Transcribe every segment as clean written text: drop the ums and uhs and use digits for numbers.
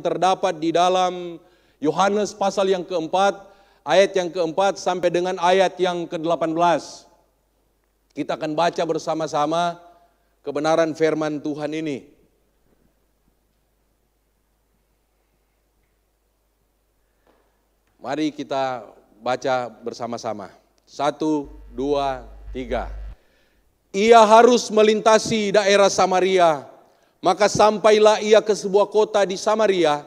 terdapat di dalam Yohanes pasal yang keempat, ayat yang keempat sampai dengan ayat yang ke-18. Kita akan baca bersama-sama kebenaran firman Tuhan ini. Mari kita baca bersama-sama. 1, 2, 3. Ia harus melintasi daerah Samaria. Maka sampailah ia ke sebuah kota di Samaria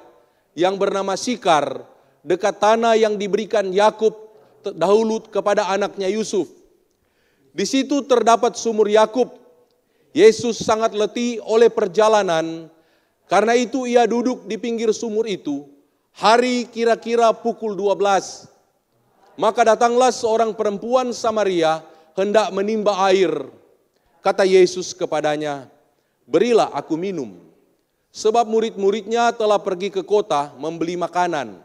yang bernama Sikar, dekat tanah yang diberikan Yakub dahulu kepada anaknya Yusuf. Di situ terdapat sumur Yakub. Yesus sangat letih oleh perjalanan, karena itu ia duduk di pinggir sumur itu. Hari kira-kira pukul 12. Maka datanglah seorang perempuan Samaria hendak menimba air. Kata Yesus kepadanya, "Berilah aku minum." Sebab murid-muridnya telah pergi ke kota membeli makanan.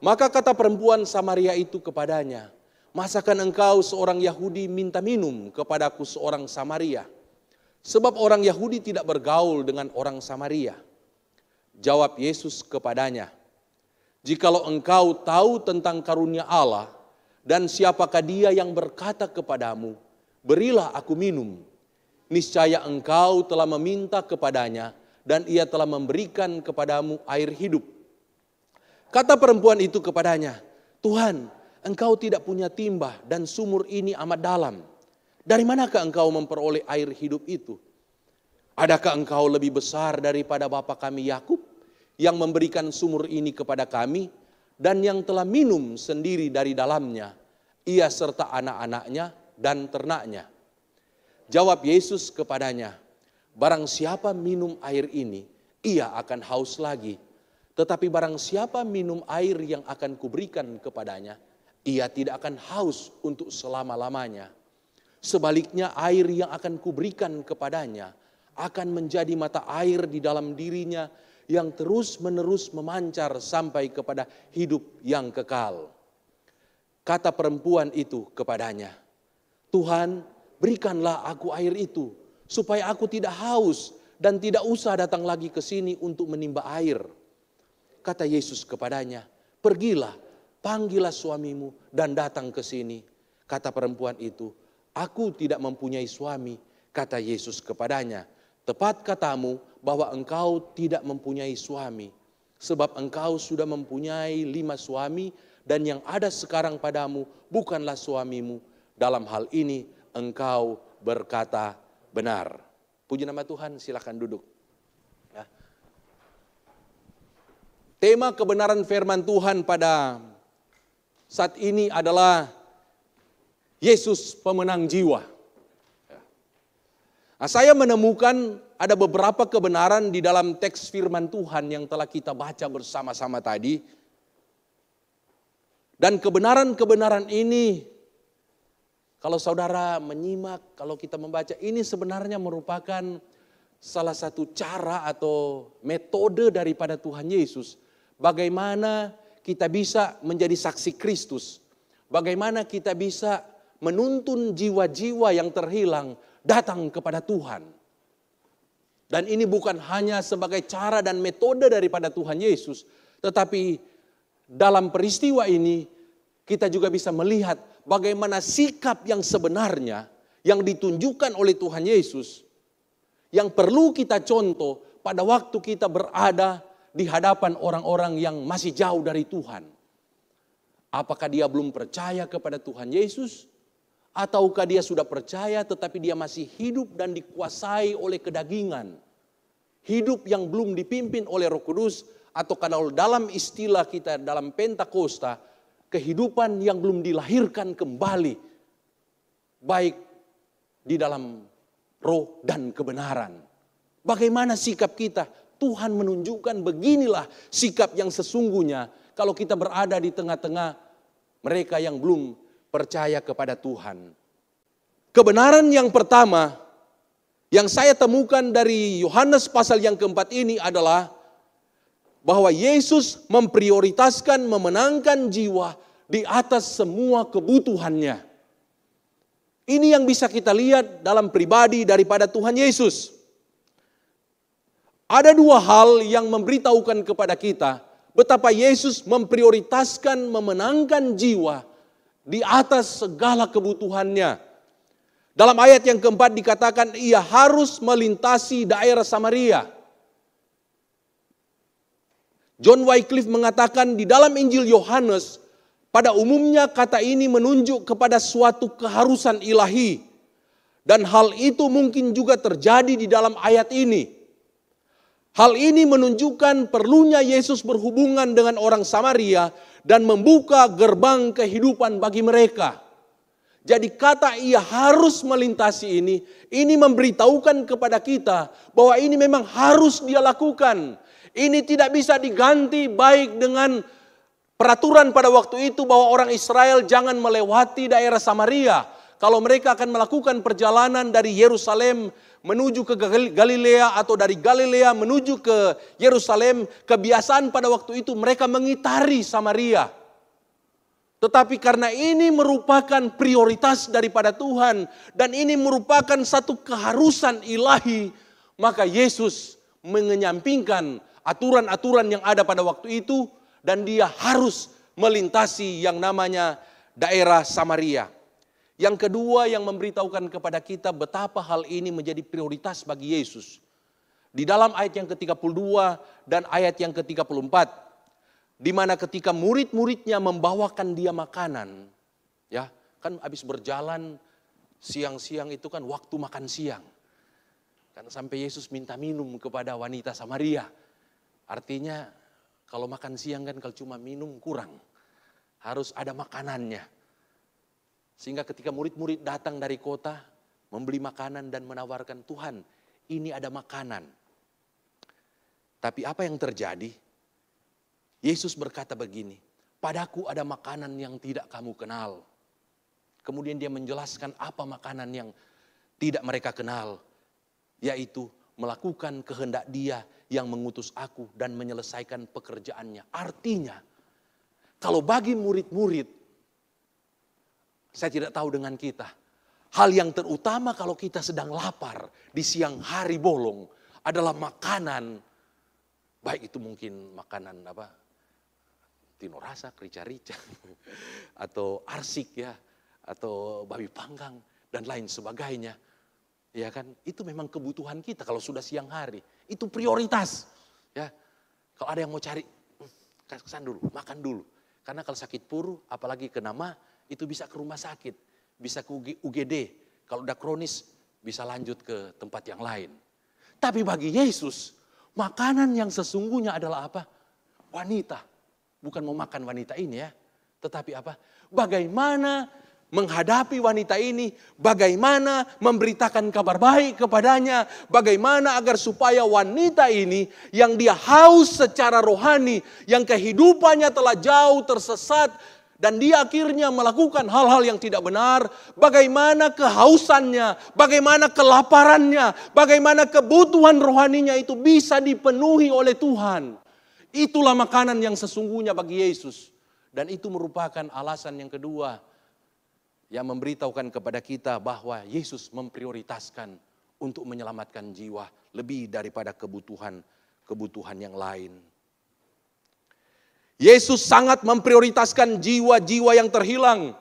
Maka kata perempuan Samaria itu kepadanya, "Masakan engkau seorang Yahudi minta minum kepadaku seorang Samaria? Sebab orang Yahudi tidak bergaul dengan orang Samaria." Jawab Yesus kepadanya, "Jikalau engkau tahu tentang karunia Allah dan siapakah dia yang berkata kepadamu, 'Berilah aku minum,' niscaya engkau telah meminta kepadanya dan ia telah memberikan kepadamu air hidup." Kata perempuan itu kepadanya, "Tuhan, engkau tidak punya timba dan sumur ini amat dalam. Dari manakah engkau memperoleh air hidup itu? Adakah engkau lebih besar daripada bapa kami Yakub yang memberikan sumur ini kepada kami dan yang telah minum sendiri dari dalamnya, ia serta anak-anaknya dan ternaknya?" Jawab Yesus kepadanya, "Barang siapa minum air ini, ia akan haus lagi. Tetapi barang siapa minum air yang akan kuberikan kepadanya, ia tidak akan haus untuk selama-lamanya. Sebaliknya air yang akan kuberikan kepadanya akan menjadi mata air di dalam dirinya yang terus-menerus memancar sampai kepada hidup yang kekal." Kata perempuan itu kepadanya, "Tuhan, berikanlah aku air itu, supaya aku tidak haus dan tidak usah datang lagi ke sini untuk menimba air." Kata Yesus kepadanya, "Pergilah, panggillah suamimu dan datang ke sini." Kata perempuan itu, "Aku tidak mempunyai suami." Kata Yesus kepadanya, "Tepat katamu bahwa engkau tidak mempunyai suami. Sebab engkau sudah mempunyai 5 suami dan yang ada sekarang padamu bukanlah suamimu. Dalam hal ini engkau berkata benar." Puji nama Tuhan, silakan duduk. Ya. Tema kebenaran firman Tuhan pada saat ini adalah Yesus pemenang jiwa. Nah, saya menemukan ada beberapa kebenaran di dalam teks firman Tuhan yang telah kita baca bersama-sama tadi. Dan kebenaran-kebenaran ini, kalau saudara menyimak, kalau kita membaca, ini sebenarnya merupakan salah satu cara atau metode daripada Tuhan Yesus. Bagaimana kita bisa menjadi saksi Kristus. Bagaimana kita bisa menuntun jiwa-jiwa yang terhilang datang kepada Tuhan. Dan ini bukan hanya sebagai cara dan metode daripada Tuhan Yesus. Tetapi dalam peristiwa ini kita juga bisa melihat bagaimana sikap yang sebenarnya yang ditunjukkan oleh Tuhan Yesus. Yang perlu kita contoh pada waktu kita berada di hadapan orang-orang yang masih jauh dari Tuhan. Apakah dia belum percaya kepada Tuhan Yesus? Ataukah dia sudah percaya tetapi dia masih hidup dan dikuasai oleh kedagingan. Hidup yang belum dipimpin oleh Roh Kudus, atau kalau dalam istilah kita dalam Pentakosta, kehidupan yang belum dilahirkan kembali. Baik di dalam roh dan kebenaran. Bagaimana sikap kita? Tuhan menunjukkan beginilah sikap yang sesungguhnya kalau kita berada di tengah-tengah mereka yang belum percaya kepada Tuhan. Kebenaran yang pertama yang saya temukan dari Yohanes pasal yang keempat ini adalah bahwa Yesus memprioritaskan memenangkan jiwa di atas semua kebutuhannya. Ini yang bisa kita lihat dalam pribadi daripada Tuhan Yesus. Ada dua hal yang memberitahukan kepada kita betapa Yesus memprioritaskan memenangkan jiwa di atas segala kebutuhannya. Dalam ayat yang keempat dikatakan ia harus melintasi daerah Samaria. John Wycliffe mengatakan di dalam Injil Yohanes, pada umumnya kata ini menunjuk kepada suatu keharusan ilahi. Dan hal itu mungkin juga terjadi di dalam ayat ini. Hal ini menunjukkan perlunya Yesus berhubungan dengan orang Samaria dan membuka gerbang kehidupan bagi mereka. Jadi kata ia harus melintasi ini memberitahukan kepada kita bahwa ini memang harus dia lakukan. Ini tidak bisa diganti baik dengan peraturan pada waktu itu bahwa orang Israel jangan melewati daerah Samaria. Kalau mereka akan melakukan perjalanan dari Yerusalem menuju ke Galilea atau dari Galilea menuju ke Yerusalem, kebiasaan pada waktu itu mereka mengitari Samaria. Tetapi karena ini merupakan prioritas daripada Tuhan dan ini merupakan satu keharusan ilahi, maka Yesus menyampingkan aturan-aturan yang ada pada waktu itu dan dia harus melintasi yang namanya daerah Samaria. Yang kedua yang memberitahukan kepada kita betapa hal ini menjadi prioritas bagi Yesus. Di dalam ayat yang ke-32 dan ayat yang ke-34. Di mana ketika murid-muridnya membawakan dia makanan. Ya, kan habis berjalan siang-siang itu kan waktu makan siang. Kan sampai Yesus minta minum kepada wanita Samaria. Artinya kalau makan siang kan kalau cuma minum kurang. Harus ada makanannya. Sehingga ketika murid-murid datang dari kota, membeli makanan dan menawarkan, Tuhan ini ada makanan. Tapi apa yang terjadi? Yesus berkata begini, padaku ada makanan yang tidak kamu kenal. Kemudian dia menjelaskan apa makanan yang tidak mereka kenal. Yaitu melakukan kehendak dia yang mengutus aku dan menyelesaikan pekerjaannya. Artinya, kalau bagi murid-murid, saya tidak tahu dengan kita. Hal yang terutama kalau kita sedang lapar di siang hari bolong adalah makanan. Baik itu mungkin makanan apa? Tino rasa, rica-rica. Atau arsik ya. Atau babi panggang dan lain sebagainya. Ya kan? Itu memang kebutuhan kita kalau sudah siang hari. Itu prioritas. Ya. Kalau ada yang mau cari, kesan dulu, makan dulu. Karena kalau sakit puru, apalagi kena mah, itu bisa ke rumah sakit, bisa ke UGD. Kalau udah kronis, bisa lanjut ke tempat yang lain. Tapi bagi Yesus, makanan yang sesungguhnya adalah apa? Wanita. Bukan mau makan wanita ini ya. Tetapi apa? Bagaimana menghadapi wanita ini, bagaimana memberitakan kabar baik kepadanya, bagaimana agar supaya wanita ini yang dia haus secara rohani, yang kehidupannya telah jauh tersesat, dan dia akhirnya melakukan hal-hal yang tidak benar. Bagaimana kehausannya, bagaimana kelaparannya, bagaimana kebutuhan rohaninya itu bisa dipenuhi oleh Tuhan. Itulah makanan yang sesungguhnya bagi Yesus. Dan itu merupakan alasan yang kedua yang memberitahukan kepada kita bahwa Yesus memprioritaskan untuk menyelamatkan jiwa lebih daripada kebutuhan yang lain. Yesus sangat memprioritaskan jiwa-jiwa yang terhilang.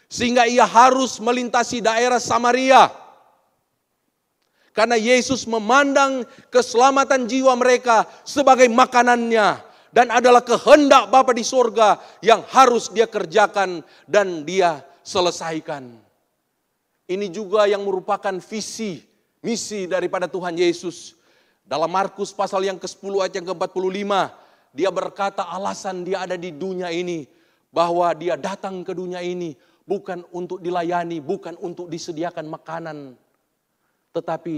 Sehingga ia harus melintasi daerah Samaria. Karena Yesus memandang keselamatan jiwa mereka sebagai makanannya. Dan adalah kehendak Bapa di sorga yang harus dia kerjakan dan dia selesaikan. Ini juga yang merupakan visi, misi daripada Tuhan Yesus. Dalam Markus pasal yang ke-10 ayat yang ke-45. Dia berkata alasan dia ada di dunia ini. Bahwa dia datang ke dunia ini bukan untuk dilayani, bukan untuk disediakan makanan. Tetapi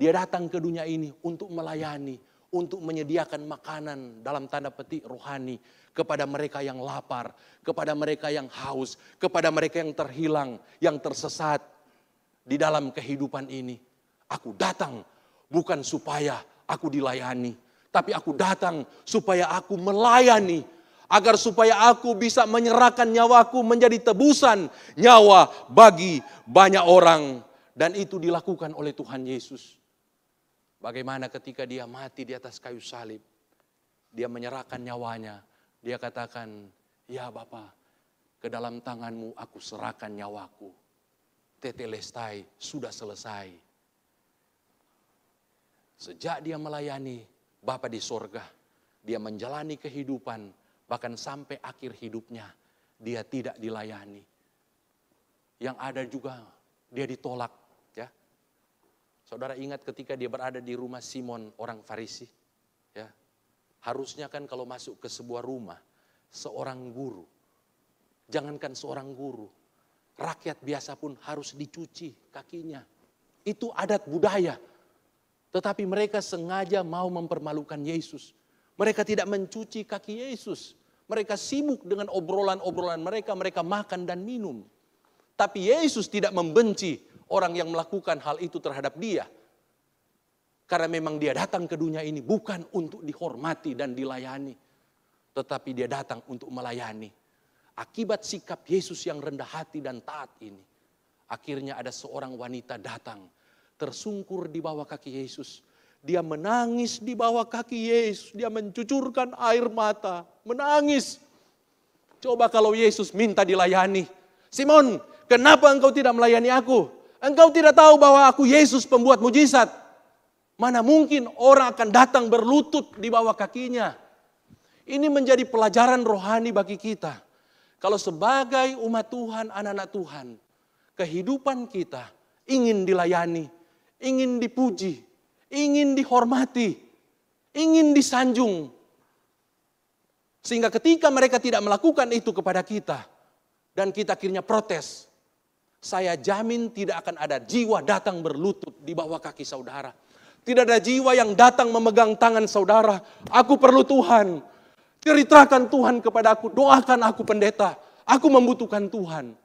dia datang ke dunia ini untuk melayani, untuk menyediakan makanan dalam tanda petik rohani. Kepada mereka yang lapar, kepada mereka yang haus, kepada mereka yang terhilang, yang tersesat di dalam kehidupan ini. Aku datang bukan supaya aku dilayani. Tapi aku datang supaya aku melayani. Agar supaya aku bisa menyerahkan nyawaku menjadi tebusan nyawa bagi banyak orang. Dan itu dilakukan oleh Tuhan Yesus. Bagaimana ketika dia mati di atas kayu salib, dia menyerahkan nyawanya. Dia katakan, ya Bapa, ke dalam tanganmu aku serahkan nyawaku. Tetelestai, sudah selesai. Sejak dia melayani Bapa di sorga, dia menjalani kehidupan, bahkan sampai akhir hidupnya, dia tidak dilayani. Yang ada juga dia ditolak. Ya. Saudara ingat ketika dia berada di rumah Simon orang Farisi. Ya. Harusnya kan kalau masuk ke sebuah rumah, seorang guru, jangankan seorang guru, rakyat biasa pun harus dicuci kakinya. Itu adat budaya. Tetapi mereka sengaja mau mempermalukan Yesus. Mereka tidak mencuci kaki Yesus. Mereka sibuk dengan obrolan-obrolan mereka. Mereka makan dan minum. Tapi Yesus tidak membenci orang yang melakukan hal itu terhadap dia. Karena memang dia datang ke dunia ini bukan untuk dihormati dan dilayani. Tetapi dia datang untuk melayani. Akibat sikap Yesus yang rendah hati dan taat ini. Akhirnya ada seorang wanita datang. Tersungkur di bawah kaki Yesus. Dia menangis di bawah kaki Yesus. Dia mencucurkan air mata. Menangis. Coba kalau Yesus minta dilayani. Simon, kenapa engkau tidak melayani aku? Engkau tidak tahu bahwa aku Yesus pembuat mujizat. Mana mungkin orang akan datang berlutut di bawah kakinya. Ini menjadi pelajaran rohani bagi kita. Kalau sebagai umat Tuhan, anak-anak Tuhan, kehidupan kita ingin dilayani, ingin dipuji, ingin dihormati, ingin disanjung. Sehingga ketika mereka tidak melakukan itu kepada kita, dan kita akhirnya protes, saya jamin tidak akan ada jiwa datang berlutut di bawah kaki saudara. Tidak ada jiwa yang datang memegang tangan saudara. Aku perlu Tuhan. Ceritakan Tuhan kepada aku. Doakan aku pendeta. Aku membutuhkan Tuhan.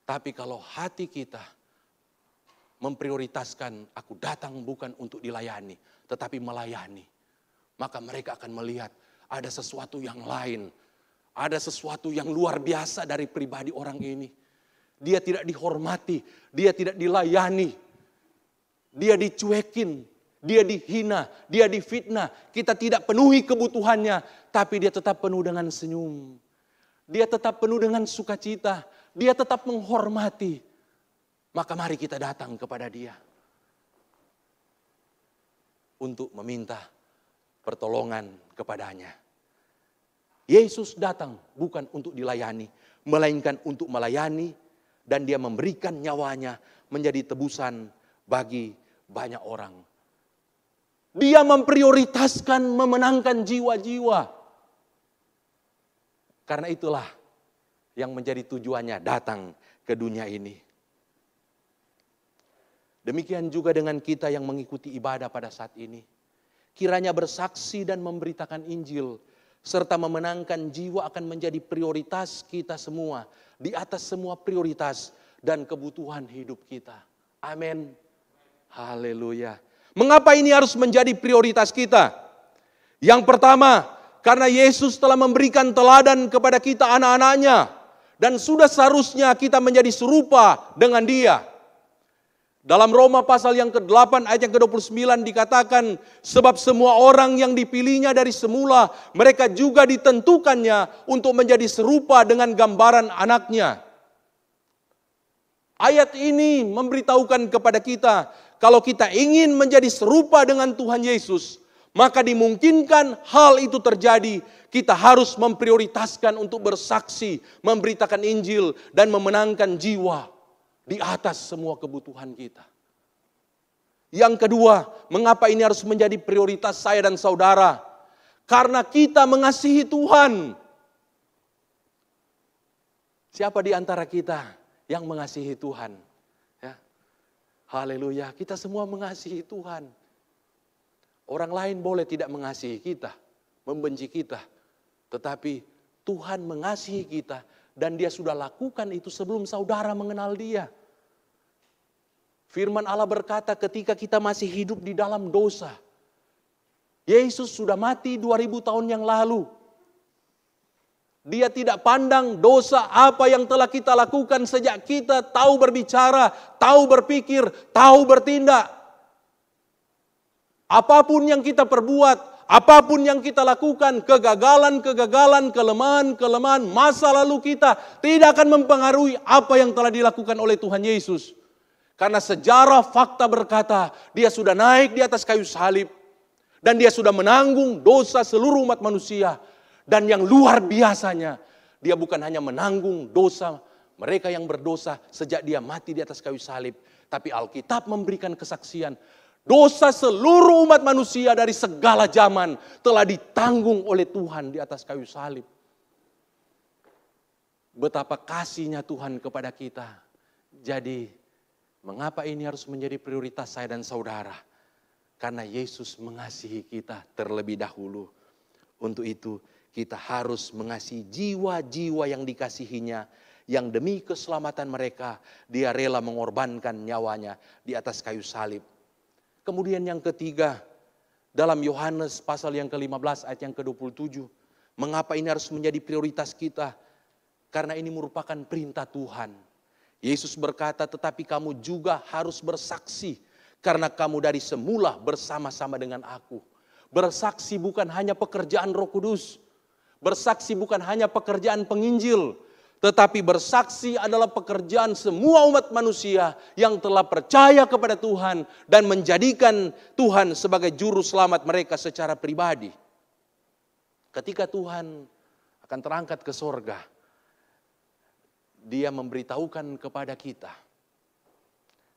Tapi kalau hati kita memprioritaskan aku datang bukan untuk dilayani, tetapi melayani, maka mereka akan melihat ada sesuatu yang lain. Ada sesuatu yang luar biasa dari pribadi orang ini. Dia tidak dihormati, dia tidak dilayani, dia dicuekin, dia dihina, dia difitnah. Kita tidak penuhi kebutuhannya, tapi dia tetap penuh dengan senyum. Dia tetap penuh dengan sukacita, dia tetap menghormati. Maka mari kita datang kepada dia untuk meminta pertolongan kepadanya. Yesus datang bukan untuk dilayani, melainkan untuk melayani, dan dia memberikan nyawanya menjadi tebusan bagi banyak orang. Dia memprioritaskan memenangkan jiwa-jiwa. Karena itulah yang menjadi tujuannya datang ke dunia ini. Demikian juga dengan kita yang mengikuti ibadah pada saat ini. Kiranya bersaksi dan memberitakan Injil serta memenangkan jiwa akan menjadi prioritas kita semua. Di atas semua prioritas dan kebutuhan hidup kita. Amin. Haleluya. Mengapa ini harus menjadi prioritas kita? Yang pertama, karena Yesus telah memberikan teladan kepada kita anak-anaknya. Dan sudah seharusnya kita menjadi serupa dengan dia. Dalam Roma pasal yang ke-8 ayat yang ke-29 dikatakan, sebab semua orang yang dipilihnya dari semula, mereka juga ditentukannya untuk menjadi serupa dengan gambaran anaknya. Ayat ini memberitahukan kepada kita, kalau kita ingin menjadi serupa dengan Tuhan Yesus, maka dimungkinkan hal itu terjadi. Kita harus memprioritaskan untuk bersaksi, memberitakan Injil, dan memenangkan jiwa di atas semua kebutuhan kita. Yang kedua, mengapa ini harus menjadi prioritas saya dan saudara? Karena kita mengasihi Tuhan. Siapa di antara kita yang mengasihi Tuhan? Ya. Haleluya, kita semua mengasihi Tuhan. Orang lain boleh tidak mengasihi kita, membenci kita. Tetapi Tuhan mengasihi kita dan dia sudah lakukan itu sebelum saudara mengenal dia. Firman Allah berkata ketika kita masih hidup di dalam dosa. Yesus sudah mati 2000 tahun yang lalu. Dia tidak pandang dosa apa yang telah kita lakukan sejak kita tahu berbicara, tahu berpikir, tahu bertindak. Apapun yang kita perbuat, apapun yang kita lakukan, kegagalan-kegagalan, kelemahan-kelemahan masa lalu kita tidak akan mempengaruhi apa yang telah dilakukan oleh Tuhan Yesus. Karena sejarah fakta berkata, dia sudah naik di atas kayu salib. Dan dia sudah menanggung dosa seluruh umat manusia. Dan yang luar biasanya, dia bukan hanya menanggung dosa mereka yang berdosa sejak dia mati di atas kayu salib. Tapi Alkitab memberikan kesaksian, dosa seluruh umat manusia dari segala zaman telah ditanggung oleh Tuhan di atas kayu salib. Betapa kasihnya Tuhan kepada kita. Jadi, mengapa ini harus menjadi prioritas saya dan saudara? Karena Yesus mengasihi kita terlebih dahulu. Untuk itu, kita harus mengasihi jiwa-jiwa yang dikasihinya, yang demi keselamatan mereka, dia rela mengorbankan nyawanya di atas kayu salib. Kemudian yang ketiga, dalam Yohanes pasal yang ke-15 ayat yang ke-27. Mengapa ini harus menjadi prioritas kita? Karena ini merupakan perintah Tuhan. Yesus berkata, tetapi kamu juga harus bersaksi. Karena kamu dari semula bersama-sama dengan aku. Bersaksi bukan hanya pekerjaan Roh Kudus. Bersaksi bukan hanya pekerjaan penginjil. Tetapi bersaksi adalah pekerjaan semua umat manusia yang telah percaya kepada Tuhan dan menjadikan Tuhan sebagai juru selamat mereka secara pribadi. Ketika Tuhan akan terangkat ke sorga, dia memberitahukan kepada kita,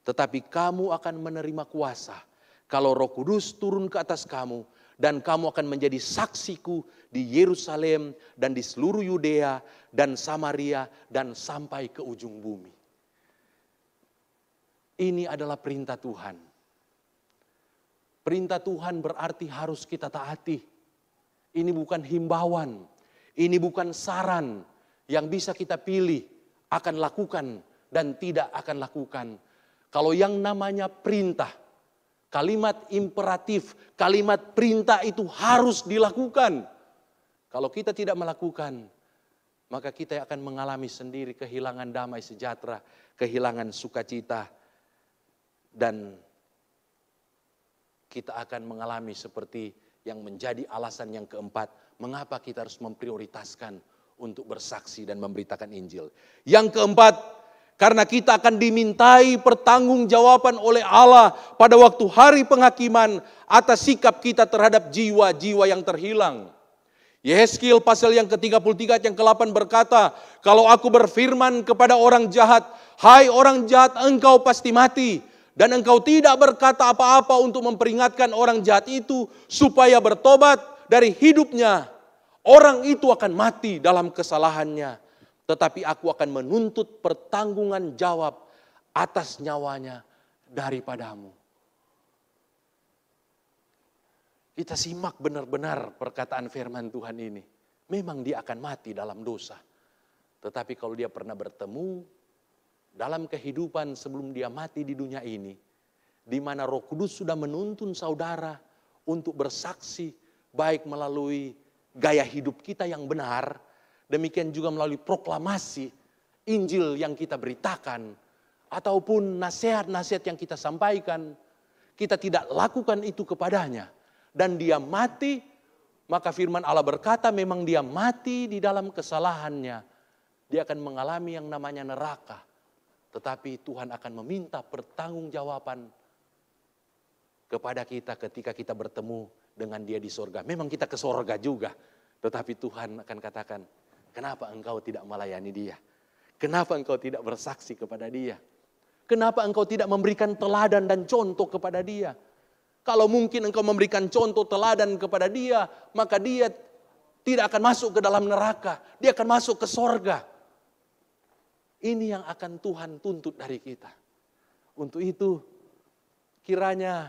tetapi kamu akan menerima kuasa kalau Roh Kudus turun ke atas kamu, dan kamu akan menjadi saksiku di Yerusalem dan di seluruh Yudea dan Samaria dan sampai ke ujung bumi. Ini adalah perintah Tuhan. Perintah Tuhan berarti harus kita taati. Ini bukan himbauan, ini bukan saran yang bisa kita pilih akan lakukan dan tidak akan lakukan. Kalau yang namanya perintah, kalimat imperatif, kalimat perintah itu harus dilakukan. Kalau kita tidak melakukan, maka kita akan mengalami sendiri kehilangan damai sejahtera, kehilangan sukacita. Dan kita akan mengalami seperti yang menjadi alasan yang keempat, mengapa kita harus memprioritaskan untuk bersaksi dan memberitakan Injil. Yang keempat, karena kita akan dimintai pertanggungjawaban oleh Allah pada waktu hari penghakiman atas sikap kita terhadap jiwa-jiwa yang terhilang. Yehezkiel pasal yang ke-33 ayat yang ke-8 berkata, kalau aku berfirman kepada orang jahat, hai orang jahat, engkau pasti mati. Dan engkau tidak berkata apa-apa untuk memperingatkan orang jahat itu supaya bertobat dari hidupnya. Orang itu akan mati dalam kesalahannya. Tetapi aku akan menuntut pertanggungan jawab atas nyawanya daripadamu. Kita simak benar-benar perkataan firman Tuhan ini. Memang dia akan mati dalam dosa. Tetapi kalau dia pernah bertemu dalam kehidupan sebelum dia mati di dunia ini, di mana Roh Kudus sudah menuntun saudara untuk bersaksi, baik melalui gaya hidup kita yang benar, demikian juga melalui proklamasi Injil yang kita beritakan, ataupun nasihat-nasihat yang kita sampaikan, kita tidak lakukan itu kepadanya, dan dia mati, maka firman Allah berkata memang dia mati di dalam kesalahannya, dia akan mengalami yang namanya neraka. Tetapi Tuhan akan meminta pertanggungjawaban kepada kita ketika kita bertemu dengan dia di sorga. Memang kita ke sorga juga, tetapi Tuhan akan katakan, kenapa engkau tidak melayani dia? Kenapa engkau tidak bersaksi kepada dia? Kenapa engkau tidak memberikan teladan dan contoh kepada dia? Kalau mungkin engkau memberikan contoh teladan kepada dia, maka dia tidak akan masuk ke dalam neraka. Dia akan masuk ke sorga. Ini yang akan Tuhan tuntut dari kita. Untuk itu, kiranya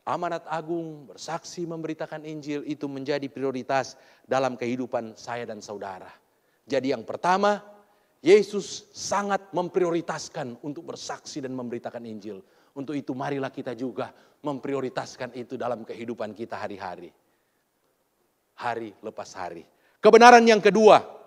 amanat agung, bersaksi, memberitakan Injil itu menjadi prioritas dalam kehidupan saya dan saudara. Jadi yang pertama, Yesus sangat memprioritaskan untuk bersaksi dan memberitakan Injil. Untuk itu marilah kita juga memprioritaskan itu dalam kehidupan kita hari-hari. Hari lepas hari. Kebenaran yang kedua,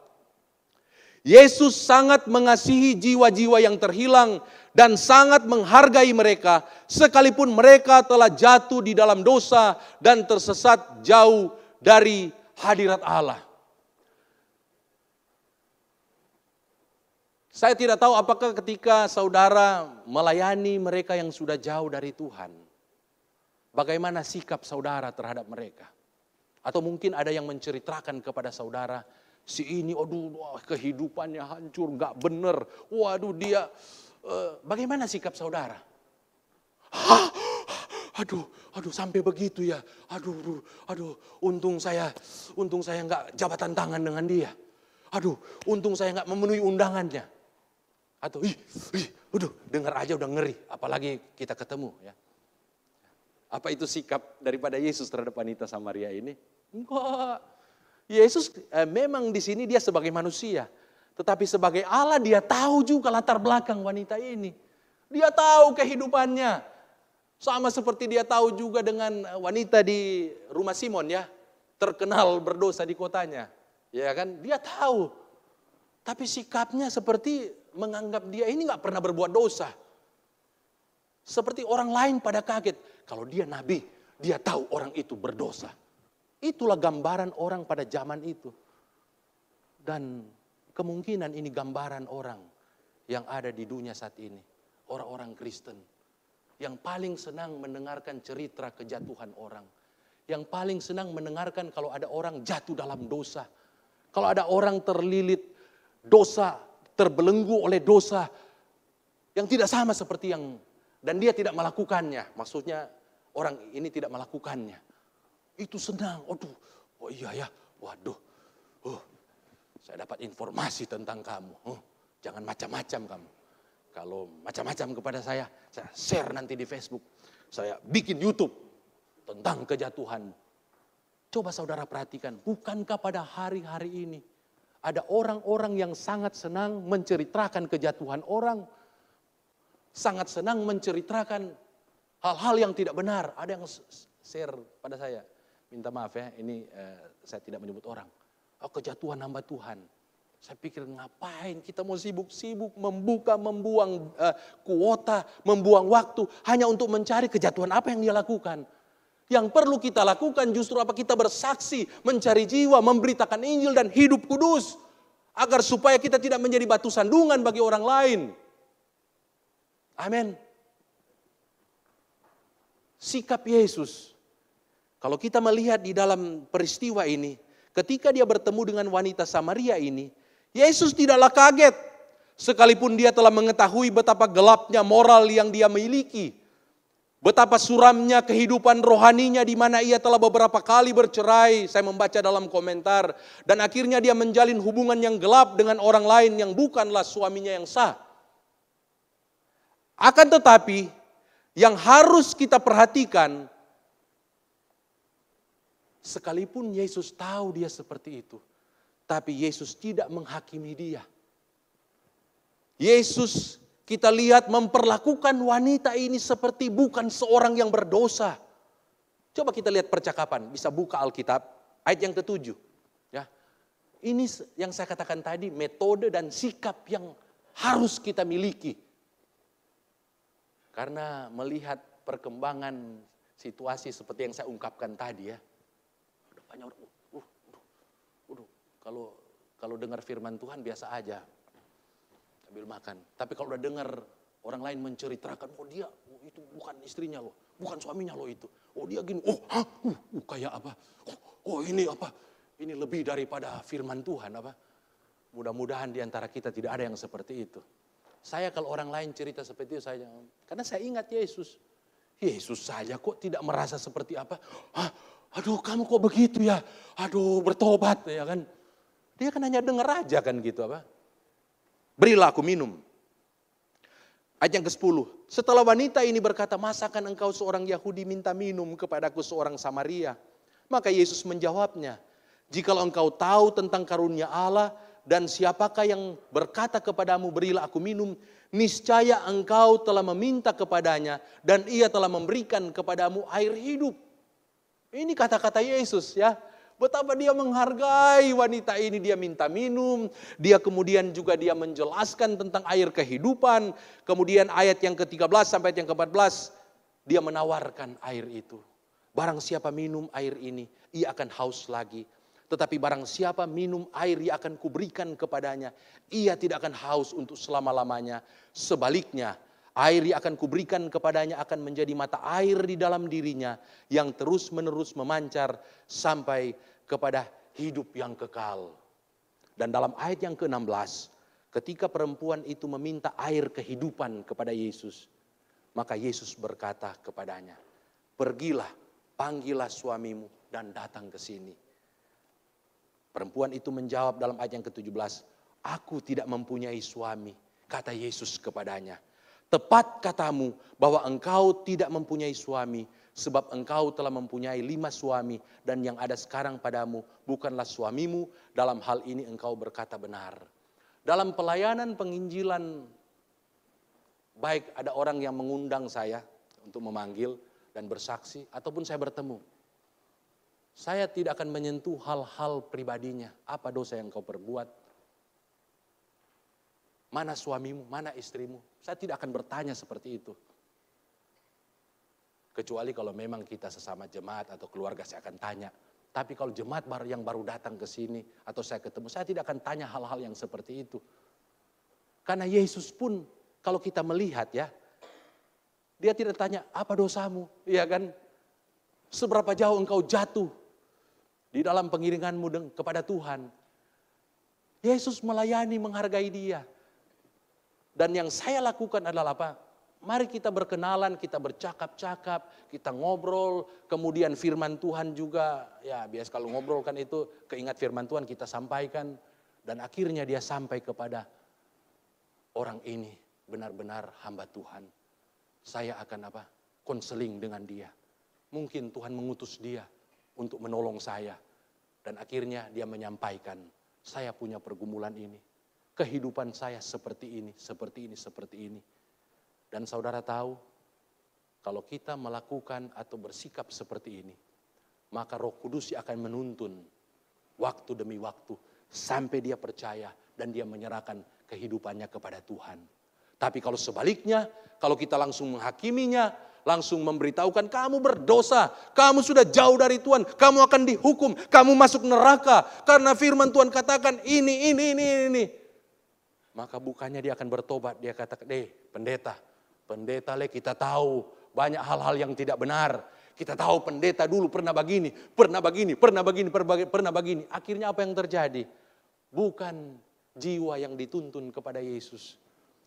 Yesus sangat mengasihi jiwa-jiwa yang terhilang dan sangat menghargai mereka sekalipun mereka telah jatuh di dalam dosa dan tersesat jauh dari hadirat Allah. Saya tidak tahu apakah ketika saudara melayani mereka yang sudah jauh dari Tuhan, bagaimana sikap saudara terhadap mereka? Atau mungkin ada yang menceritakan kepada saudara, si ini aduh kehidupannya hancur, gak bener. Waduh dia, bagaimana sikap saudara? Aduh sampai begitu ya. Aduh, untung saya gak jabatan tangan dengan dia. Aduh, untung saya gak memenuhi undangannya. Atau dengar aja udah ngeri, apalagi kita ketemu ya. Apa itu sikap daripada Yesus terhadap wanita Samaria ini? Enggak. Yesus memang di sini dia sebagai manusia, tetapi sebagai Allah dia tahu juga latar belakang wanita ini. Dia tahu kehidupannya. Sama seperti dia tahu juga dengan wanita di rumah Simon ya, terkenal berdosa di kotanya. Ya kan? Dia tahu. Tapi sikapnya seperti menganggap dia ini gak pernah berbuat dosa. Seperti orang lain pada kaget. Kalau dia nabi, dia tahu orang itu berdosa. Itulah gambaran orang pada zaman itu. Dan kemungkinan ini gambaran orang yang ada di dunia saat ini. Orang-orang Kristen. Yang paling senang mendengarkan cerita kejatuhan orang. Yang paling senang mendengarkan kalau ada orang jatuh dalam dosa. Kalau ada orang terlilit dosa, terbelenggu oleh dosa yang tidak sama seperti yang, dan dia tidak melakukannya. Maksudnya orang ini tidak melakukannya. Itu senang. Oh iya ya, waduh. Saya dapat informasi tentang kamu. Jangan macam-macam kamu. Kalau macam-macam kepada saya share nanti di Facebook. Saya bikin YouTube tentang kejatuhan. Coba saudara perhatikan, bukankah pada hari-hari ini ada orang-orang yang sangat senang menceritakan kejatuhan orang. Sangat senang menceritakan hal-hal yang tidak benar. Ada yang share pada saya. Minta maaf ya, ini saya tidak menyebut orang. Kejatuhan hamba Tuhan. Saya pikir ngapain kita mau sibuk-sibuk membuang kuota, membuang waktu. Hanya untuk mencari kejatuhan apa yang dia lakukan. Yang perlu kita lakukan justru apa? Kita bersaksi, mencari jiwa, memberitakan Injil dan hidup kudus. Agar supaya kita tidak menjadi batu sandungan bagi orang lain. Amin. Sikap Yesus. Kalau kita melihat di dalam peristiwa ini, ketika dia bertemu dengan wanita Samaria ini, Yesus tidaklah kaget. Sekalipun dia telah mengetahui betapa gelapnya moral yang dia miliki. Betapa suramnya kehidupan rohaninya di mana ia telah beberapa kali bercerai. Saya membaca dalam komentar. Dan akhirnya dia menjalin hubungan yang gelap dengan orang lain yang bukanlah suaminya yang sah. Akan tetapi yang harus kita perhatikan, sekalipun Yesus tahu dia seperti itu, tapi Yesus tidak menghakimi dia. Yesus kita lihat memperlakukan wanita ini seperti bukan seorang yang berdosa. Coba kita lihat percakapan, bisa buka Alkitab, ayat yang ke-7. Ya. Ini yang saya katakan tadi, metode dan sikap yang harus kita miliki. Karena melihat perkembangan situasi seperti yang saya ungkapkan tadi ya. Banyak orang, kalau dengar firman Tuhan biasa aja. Sambil makan. Tapi kalau udah dengar orang lain menceritakan, dia itu bukan istrinya loh, bukan suaminya loh itu. Dia gini, kayak apa? Ini apa? Ini lebih daripada firman Tuhan apa? Mudah-mudahan di antara kita tidak ada yang seperti itu. Saya kalau orang lain cerita seperti itu saya, karena saya ingat Yesus. Yesus saja kok tidak merasa seperti apa? Aduh kamu kok begitu ya? Aduh bertobat ya kan? Dia kan hanya dengar aja kan gitu apa? Berilah aku minum. Ayat yang ke-10. Setelah wanita ini berkata, masakan engkau seorang Yahudi minta minum kepadaku seorang Samaria? Maka Yesus menjawabnya, jikalau engkau tahu tentang karunia Allah dan siapakah yang berkata kepadamu berilah aku minum, niscaya engkau telah meminta kepadanya dan ia telah memberikan kepadamu air hidup. Ini kata-kata Yesus ya. Betapa dia menghargai wanita ini, dia minta minum, dia kemudian juga dia menjelaskan tentang air kehidupan. Kemudian ayat yang ke-13 sampai yang ke-14, dia menawarkan air itu. Barang siapa minum air ini, ia akan haus lagi. Tetapi barang siapa minum air yang akan kuberikan kepadanya, ia tidak akan haus untuk selama-lamanya. Sebaliknya, air yang akan kuberikan kepadanya akan menjadi mata air di dalam dirinya yang terus-menerus memancar sampai kepada hidup yang kekal. Dan dalam ayat yang ke-16, ketika perempuan itu meminta air kehidupan kepada Yesus, maka Yesus berkata kepadanya, "Pergilah, panggillah suamimu dan datang ke sini." Perempuan itu menjawab dalam ayat yang ke-17, "Aku tidak mempunyai suami," kata Yesus kepadanya. "Tepat katamu bahwa engkau tidak mempunyai suami, sebab engkau telah mempunyai 5 suami, dan yang ada sekarang padamu bukanlah suamimu. Dalam hal ini engkau berkata benar." Dalam pelayanan penginjilan, baik ada orang yang mengundang saya untuk memanggil dan bersaksi, ataupun saya bertemu, saya tidak akan menyentuh hal-hal pribadinya. Apa dosa yang kau perbuat? Mana suamimu? Mana istrimu? Saya tidak akan bertanya seperti itu. Kecuali kalau memang kita sesama jemaat atau keluarga, saya akan tanya. Tapi kalau jemaat yang baru datang ke sini atau saya ketemu, saya tidak akan tanya hal-hal yang seperti itu. Karena Yesus pun kalau kita melihat ya, dia tidak tanya apa dosamu, iya kan? Seberapa jauh engkau jatuh di dalam pengiringanmu kepada Tuhan. Yesus melayani, menghargai dia. Dan yang saya lakukan adalah apa? Mari kita berkenalan, kita bercakap-cakap, kita ngobrol, kemudian firman Tuhan juga. Ya biasa kalau ngobrol kan itu keingat firman Tuhan kita sampaikan. Dan akhirnya dia sampai kepada orang ini benar-benar hamba Tuhan. Saya akan apa? Konseling dengan dia. Mungkin Tuhan mengutus dia untuk menolong saya. Dan akhirnya dia menyampaikan, saya punya pergumulan ini. Kehidupan saya seperti ini, seperti ini, seperti ini. Dan saudara tahu, kalau kita melakukan atau bersikap seperti ini, maka Roh Kudus akan menuntun waktu demi waktu. Sampai dia percaya dan dia menyerahkan kehidupannya kepada Tuhan. Tapi kalau sebaliknya, kalau kita langsung menghakiminya, langsung memberitahukan kamu berdosa, kamu sudah jauh dari Tuhan, kamu akan dihukum, kamu masuk neraka karena firman Tuhan katakan ini. Maka bukannya dia akan bertobat, dia katakan, pendeta kita tahu banyak hal-hal yang tidak benar. Kita tahu pendeta dulu pernah begini. Akhirnya apa yang terjadi? Bukan jiwa yang dituntun kepada Yesus,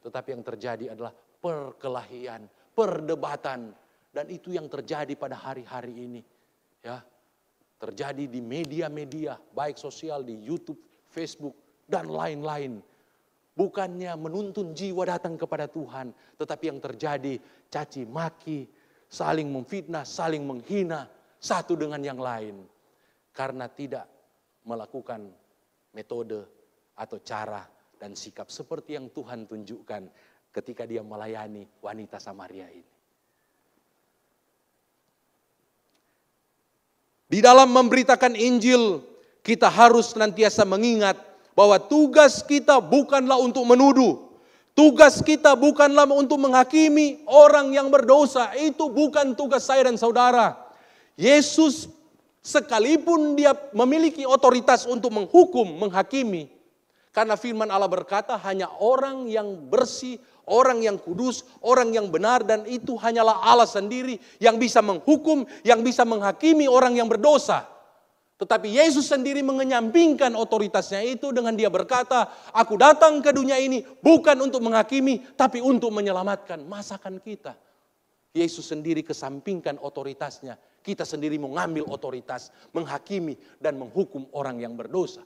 tetapi yang terjadi adalah perkelahian, perdebatan, dan itu yang terjadi pada hari-hari ini. Ya, terjadi di media-media, baik sosial, di YouTube, Facebook, dan lain-lain. Bukannya menuntun jiwa datang kepada Tuhan, tetapi yang terjadi caci maki, saling memfitnah, saling menghina satu dengan yang lain. Karena tidak melakukan metode atau cara dan sikap seperti yang Tuhan tunjukkan ketika dia melayani wanita Samaria ini. Di dalam memberitakan Injil, kita harus senantiasa mengingat bahwa tugas kita bukanlah untuk menuduh. Tugas kita bukanlah untuk menghakimi orang yang berdosa. Itu bukan tugas saya dan saudara. Yesus sekalipun dia memiliki otoritas untuk menghukum, menghakimi. Karena firman Allah berkata hanya orang yang bersih, orang yang kudus, orang yang benar, dan itu hanyalah Allah sendiri yang bisa menghukum, yang bisa menghakimi orang yang berdosa. Tetapi Yesus sendiri mengenyampingkan otoritasnya itu dengan dia berkata, aku datang ke dunia ini bukan untuk menghakimi, tapi untuk menyelamatkan. Masakan kita? Yesus sendiri kesampingkan otoritasnya. Kita sendiri mengambil otoritas, menghakimi dan menghukum orang yang berdosa.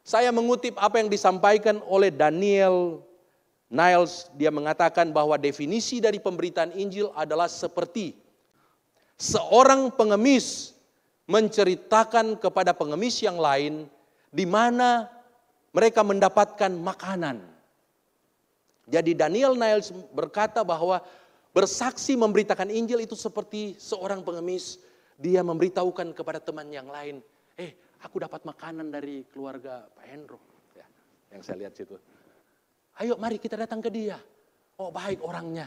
Saya mengutip apa yang disampaikan oleh Daniel Niles. Dia mengatakan bahwa definisi dari pemberitaan Injil adalah seperti seorang pengemis menceritakan kepada pengemis yang lain di mana mereka mendapatkan makanan. Jadi Daniel Niles berkata bahwa bersaksi memberitakan Injil itu seperti seorang pengemis Dia memberitahukan kepada teman yang lain, aku dapat makanan dari keluarga Pak Hendro. Ya, yang saya lihat situ. Ayo mari kita datang ke dia. Oh baik orangnya.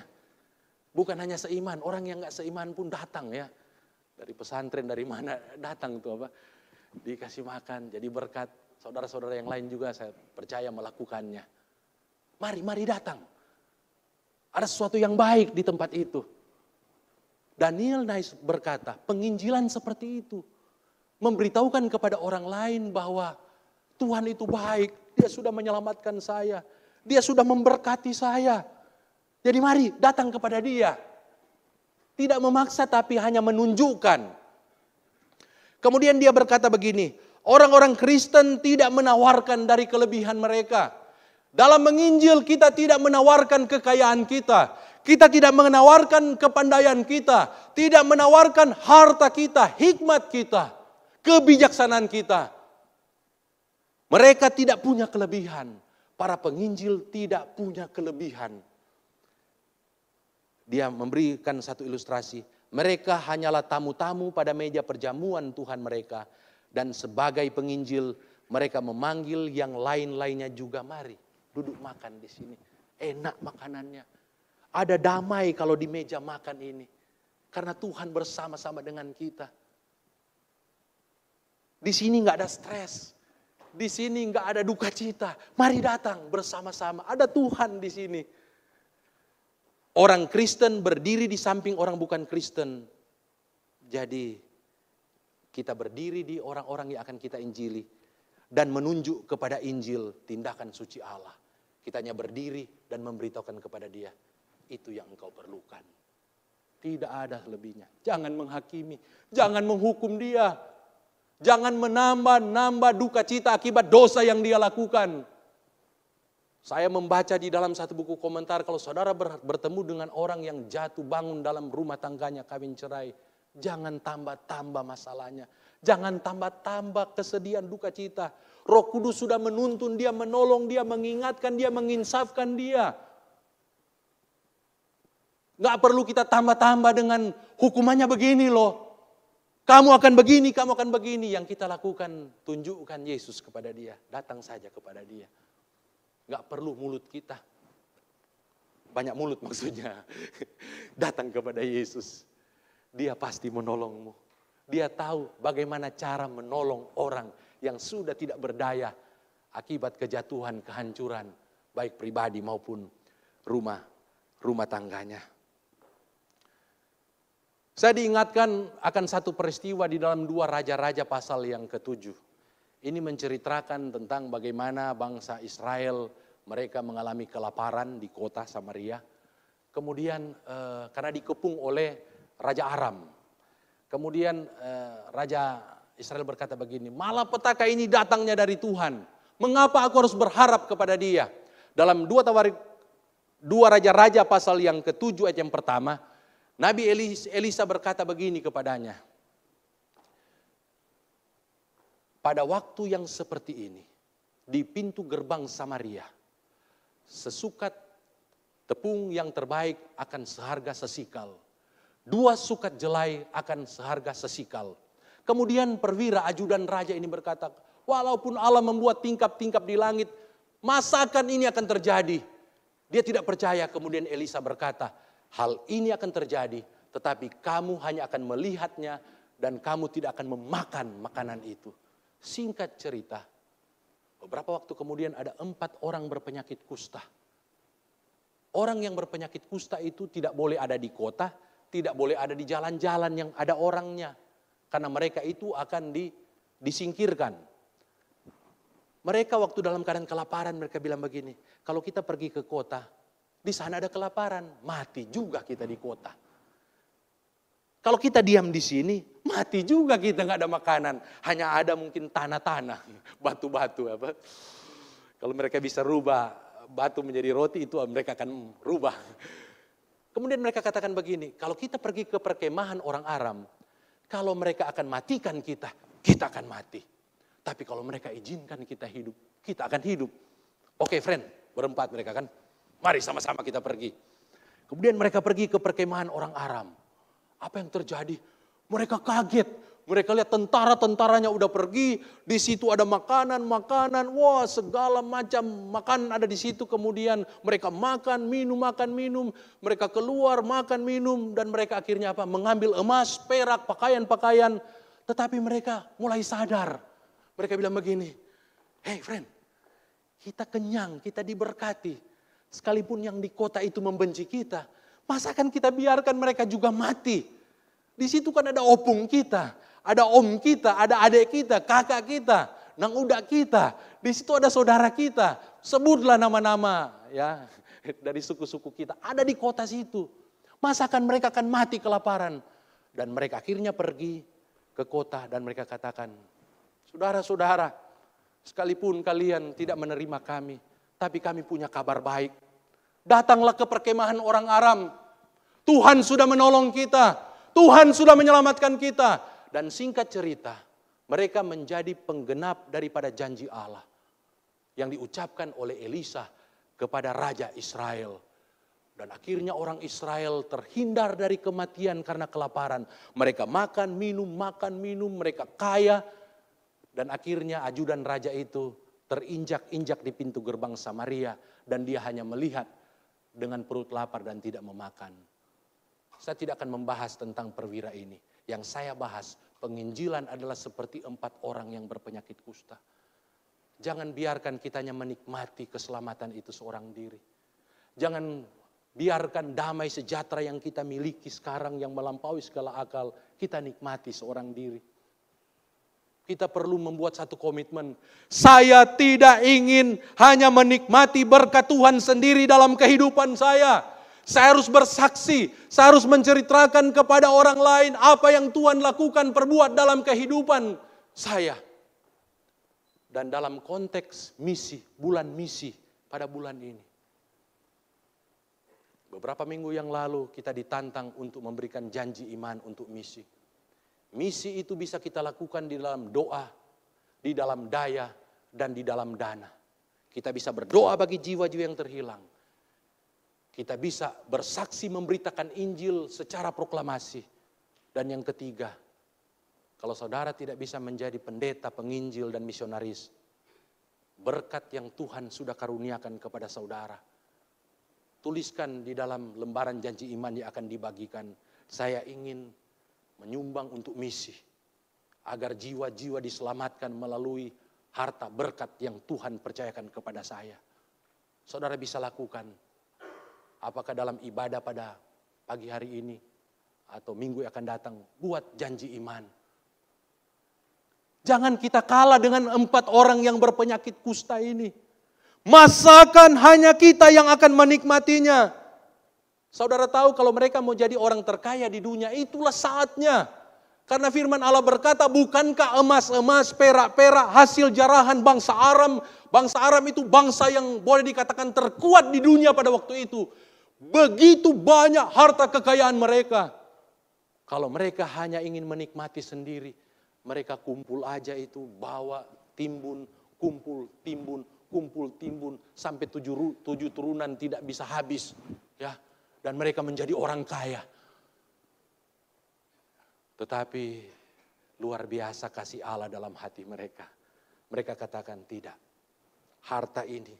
Bukan hanya seiman, orang yang gak seiman pun datang ya. Dari pesantren, dari mana datang tuh apa. Dikasih makan, jadi berkat. Saudara-saudara yang lain juga saya percaya melakukannya. Mari datang. Ada sesuatu yang baik di tempat itu. Daniel Nais berkata, penginjilan seperti itu. Memberitahukan kepada orang lain bahwa Tuhan itu baik. Dia sudah menyelamatkan saya. Dia sudah memberkati saya. Jadi mari datang kepada dia. Tidak memaksa tapi hanya menunjukkan. Kemudian dia berkata begini, orang-orang Kristen tidak menawarkan dari kelebihan mereka. Dalam menginjil kita tidak menawarkan kekayaan kita. Kita tidak menawarkan kepandaian kita. Tidak menawarkan harta kita, hikmat kita, kebijaksanaan kita. Mereka tidak punya kelebihan. Para penginjil tidak punya kelebihan. Dia memberikan satu ilustrasi. Mereka hanyalah tamu-tamu pada meja perjamuan Tuhan mereka. Dan sebagai penginjil mereka memanggil yang lain-lainnya juga, mari duduk makan di sini. Enak makanannya. Ada damai kalau di meja makan ini. Karena Tuhan bersama-sama dengan kita. Di sini nggak ada stres. Di sini nggak ada duka cita. Mari datang bersama-sama. Ada Tuhan di sini. Orang Kristen berdiri di samping orang bukan Kristen. Jadi kita berdiri di orang-orang yang akan kita injili. Dan menunjuk kepada Injil tindakan suci Allah. Kita hanya berdiri dan memberitahukan kepada dia. Itu yang engkau perlukan. Tidak ada lebihnya. Jangan menghakimi. Jangan menghukum dia. Jangan menambah duka cita akibat dosa yang dia lakukan. Saya membaca di dalam satu buku komentar, kalau saudara bertemu dengan orang yang jatuh bangun dalam rumah tangganya kawin cerai. Jangan tambah-tambah masalahnya. Jangan tambah-tambah kesedihan duka cita. Roh Kudus sudah menuntun dia, menolong dia, mengingatkan dia, menginsafkan dia. Gak perlu kita tambah-tambah dengan hukumannya begini loh. Kamu akan begini, kamu akan begini. Yang kita lakukan, tunjukkan Yesus kepada dia. Datang saja kepada dia. Gak perlu mulut kita. Banyak mulut maksudnya. Datang kepada Yesus. Dia pasti menolongmu. Dia tahu bagaimana cara menolong orang yang sudah tidak berdaya. Akibat kejatuhan, kehancuran. Baik pribadi maupun rumah tangganya. Saya diingatkan akan satu peristiwa di dalam 2 Raja-Raja pasal yang ke-7. Ini menceritakan tentang bagaimana bangsa Israel mereka mengalami kelaparan di kota Samaria. Kemudian karena dikepung oleh Raja Aram. Kemudian Raja Israel berkata begini, malapetaka ini datangnya dari Tuhan. Mengapa aku harus berharap kepada dia? Dalam 2 Raja-Raja pasal yang ke-7 ayat yang pertama, Nabi Elisa berkata begini kepadanya. Pada waktu yang seperti ini, di pintu gerbang Samaria, sesukat tepung yang terbaik akan seharga sesikal. 2 sukat jelai akan seharga sesikal. Kemudian perwira ajudan raja ini berkata, walaupun Allah membuat tingkap-tingkap di langit, masakan ini akan terjadi. Dia tidak percaya, kemudian Elisa berkata, hal ini akan terjadi, tetapi kamu hanya akan melihatnya dan kamu tidak akan memakan makanan itu. Singkat cerita, beberapa waktu kemudian ada 4 orang berpenyakit kusta. Orang yang berpenyakit kusta itu tidak boleh ada di kota, tidak boleh ada di jalan-jalan yang ada orangnya. Karena mereka itu akan disingkirkan. Mereka waktu dalam keadaan kelaparan mereka bilang begini, kalau kita pergi ke kota, di sana ada kelaparan, mati juga kita di kota. Kalau kita diam di sini, mati juga kita nggak ada makanan. Hanya ada mungkin tanah-tanah, batu-batu apa. Kalau mereka bisa rubah batu menjadi roti, itu mereka akan rubah. Kemudian mereka katakan begini, kalau kita pergi ke perkemahan orang Aram, kalau mereka akan matikan kita akan mati. Tapi kalau mereka izinkan kita hidup, kita akan hidup. Oke friend, berempat mereka kan. Mari sama-sama kita pergi. Kemudian mereka pergi ke perkemahan orang Aram. Apa yang terjadi? Mereka kaget. Mereka lihat tentara-tentaranya udah pergi, di situ ada makanan, wah segala macam makanan ada di situ. Kemudian mereka makan, minum, mereka keluar makan, minum, dan mereka akhirnya apa? Mengambil emas, perak, pakaian. Tetapi mereka mulai sadar. Mereka bilang begini, hey friend, kita kenyang, kita diberkati. Sekalipun yang di kota itu membenci kita, masakan kita biarkan mereka juga mati? Di situ kan ada opung kita, ada om kita, ada adik kita, kakak kita, nang udak kita. Di situ ada saudara kita. Sebutlah nama-nama ya dari suku-suku kita. Ada di kota situ. Masakan mereka akan mati kelaparan? Dan mereka akhirnya pergi ke kota dan mereka katakan, saudara-saudara, sekalipun kalian tidak menerima kami, tapi kami punya kabar baik. Datanglah ke perkemahan orang Aram. Tuhan sudah menolong kita. Tuhan sudah menyelamatkan kita. Dan singkat cerita, mereka menjadi penggenap daripada janji Allah yang diucapkan oleh Elisa kepada Raja Israel. Dan akhirnya orang Israel terhindar dari kematian karena kelaparan. Mereka makan, minum, mereka kaya. Dan akhirnya ajudan raja itu terinjak-injak di pintu gerbang Samaria. Dan dia hanya melihat dengan perut lapar dan tidak memakan. Saya tidak akan membahas tentang perwira ini. Yang saya bahas, penginjilan adalah seperti 4 orang yang berpenyakit kusta. Jangan biarkan kitanya menikmati keselamatan itu seorang diri. Jangan biarkan damai sejahtera yang kita miliki sekarang yang melampaui segala akal, kita nikmati seorang diri. Kita perlu membuat satu komitmen. Saya tidak ingin hanya menikmati berkat Tuhan sendiri dalam kehidupan saya. Saya harus bersaksi, saya harus menceritakan kepada orang lain apa yang Tuhan lakukan, perbuat dalam kehidupan saya. Dan dalam konteks misi, bulan misi pada bulan ini. Beberapa minggu yang lalu kita ditantang untuk memberikan janji iman untuk misi. Misi itu bisa kita lakukan di dalam doa, di dalam daya, dan di dalam dana. Kita bisa berdoa bagi jiwa-jiwa yang terhilang. Kita bisa bersaksi memberitakan Injil secara proklamasi. Dan yang ketiga, kalau saudara tidak bisa menjadi pendeta, penginjil, dan misionaris, berkat yang Tuhan sudah karuniakan kepada saudara, tuliskan di dalam lembaran janji iman yang akan dibagikan, saya ingin menyumbang untuk misi, agar jiwa-jiwa diselamatkan melalui harta berkat yang Tuhan percayakan kepada saya. Saudara bisa lakukan. Apakah dalam ibadah pada pagi hari ini atau minggu yang akan datang, buat janji iman. Jangan kita kalah dengan 4 orang yang berpenyakit kusta ini. Masakan hanya kita yang akan menikmatinya. Saudara tahu kalau mereka mau jadi orang terkaya di dunia, itulah saatnya. Karena firman Allah berkata, bukankah emas-emas, perak-perak, hasil jarahan bangsa Aram. Bangsa Aram itu bangsa yang boleh dikatakan terkuat di dunia pada waktu itu. Begitu banyak harta kekayaan mereka. Kalau mereka hanya ingin menikmati sendiri, mereka kumpul aja itu, bawa, timbun, kumpul, timbun, sampai 7 turunan tidak bisa habis. Ya, dan mereka menjadi orang kaya. Tetapi luar biasa kasih Allah dalam hati mereka. Mereka katakan tidak. Harta ini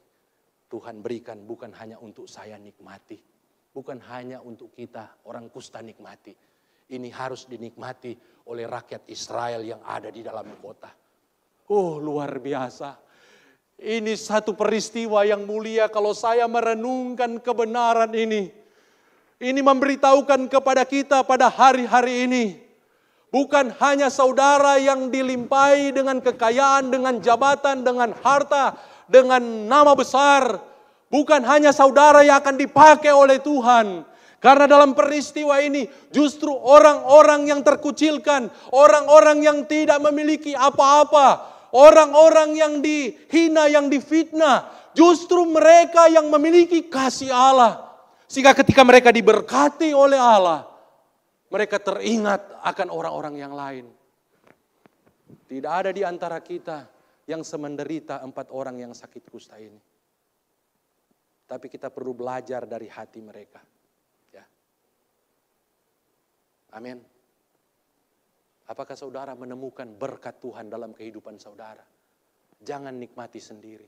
Tuhan berikan bukan hanya untuk saya nikmati. Bukan hanya untuk kita orang kusta nikmati. Ini harus dinikmati oleh rakyat Israel yang ada di dalam kota. Oh, luar biasa. Ini satu peristiwa yang mulia kalau saya merenungkan kebenaran ini. Ini memberitahukan kepada kita pada hari-hari ini. Bukan hanya saudara yang dilimpahi dengan kekayaan, dengan jabatan, dengan harta, dengan nama besar. Bukan hanya saudara yang akan dipakai oleh Tuhan. Karena dalam peristiwa ini justru orang-orang yang terkucilkan, orang-orang yang tidak memiliki apa-apa, orang-orang yang dihina, yang difitnah, justru mereka yang memiliki kasih Allah. Sehingga ketika mereka diberkati oleh Allah, mereka teringat akan orang-orang yang lain. Tidak ada di antara kita yang semenderita 4 orang yang sakit kusta ini. Tapi kita perlu belajar dari hati mereka. Ya. Amin. Apakah saudara menemukan berkat Tuhan dalam kehidupan saudara? Jangan nikmati sendiri.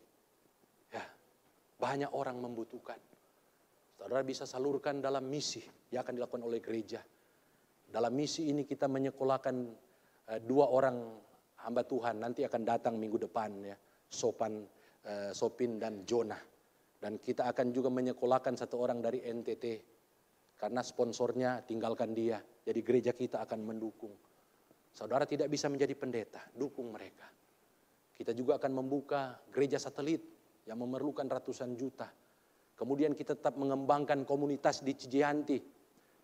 Ya, banyak orang membutuhkan. Saudara bisa salurkan dalam misi yang akan dilakukan oleh gereja. Dalam misi ini kita menyekolahkan 2 orang hamba Tuhan. Nanti akan datang minggu depan ya, Sopin dan Jonah. Dan kita akan juga menyekolahkan 1 orang dari NTT. Karena sponsornya tinggalkan dia. Jadi gereja kita akan mendukung. Saudara tidak bisa menjadi pendeta, dukung mereka. Kita juga akan membuka gereja satelit yang memerlukan ratusan juta. Kemudian kita tetap mengembangkan komunitas di Cijanti.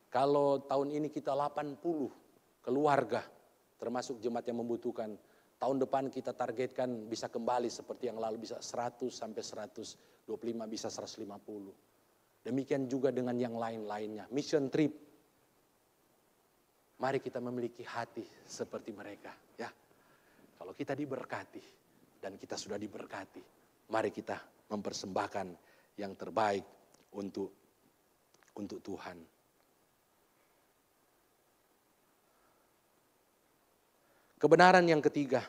Kalau tahun ini kita 80 keluarga, termasuk jemaat yang membutuhkan. Tahun depan kita targetkan bisa kembali seperti yang lalu, bisa 100 sampai 125, bisa 150. Demikian juga dengan yang lain-lainnya. Mission trip. Mari kita memiliki hati seperti mereka. Ya, kalau kita diberkati dan kita sudah diberkati, mari kita mempersembahkan yang terbaik untuk Tuhan. Kebenaran yang ketiga,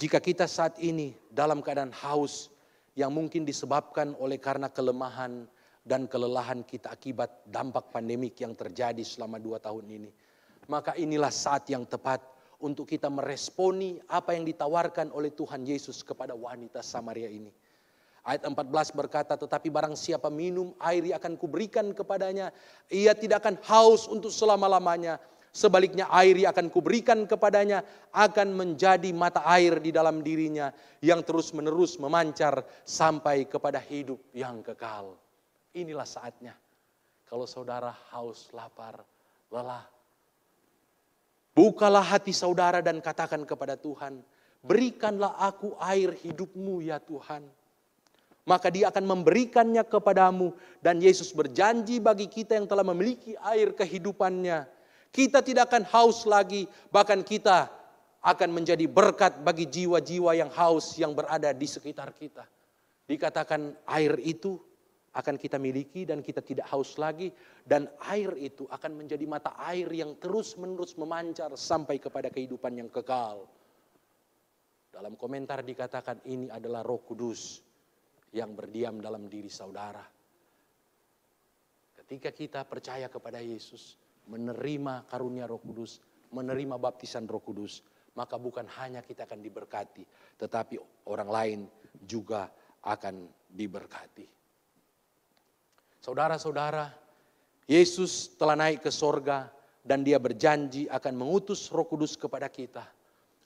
jika kita saat ini dalam keadaan haus yang mungkin disebabkan oleh karena kelemahan dan kelelahan kita akibat dampak pandemik yang terjadi selama 2 tahun ini. Maka inilah saat yang tepat untuk kita meresponi apa yang ditawarkan oleh Tuhan Yesus kepada wanita Samaria ini. Ayat 14 berkata, tetapi barang siapa minum air yang akan kuberikan kepadanya, ia tidak akan haus untuk selama-lamanya. Sebaliknya air yang akan kuberikan kepadanya akan menjadi mata air di dalam dirinya yang terus-menerus memancar sampai kepada hidup yang kekal. Inilah saatnya. Kalau saudara haus, lapar, lelah, bukalah hati saudara dan katakan kepada Tuhan, berikanlah aku air hidupmu ya Tuhan. Maka dia akan memberikannya kepadamu. Dan Yesus berjanji bagi kita yang telah memiliki air kehidupannya, kita tidak akan haus lagi, bahkan kita akan menjadi berkat bagi jiwa-jiwa yang haus yang berada di sekitar kita. Dikatakan air itu akan kita miliki dan kita tidak haus lagi. Dan air itu akan menjadi mata air yang terus-menerus memancar sampai kepada kehidupan yang kekal. Dalam komentar dikatakan ini adalah Roh Kudus yang berdiam dalam diri saudara. Ketika kita percaya kepada Yesus, menerima karunia Roh Kudus, menerima baptisan Roh Kudus, maka bukan hanya kita akan diberkati, tetapi orang lain juga akan diberkati. Saudara-saudara, Yesus telah naik ke sorga dan dia berjanji akan mengutus Roh Kudus kepada kita.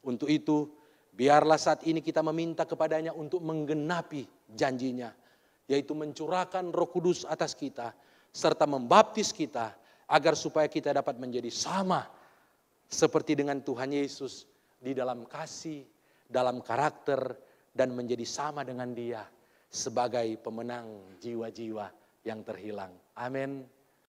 Untuk itu, biarlah saat ini kita meminta kepadanya untuk menggenapi janjinya, yaitu mencurahkan Roh Kudus atas kita, serta membaptis kita, agar supaya kita dapat menjadi sama seperti dengan Tuhan Yesus di dalam kasih, dalam karakter, dan menjadi sama dengan Dia sebagai pemenang jiwa-jiwa yang terhilang. Amin.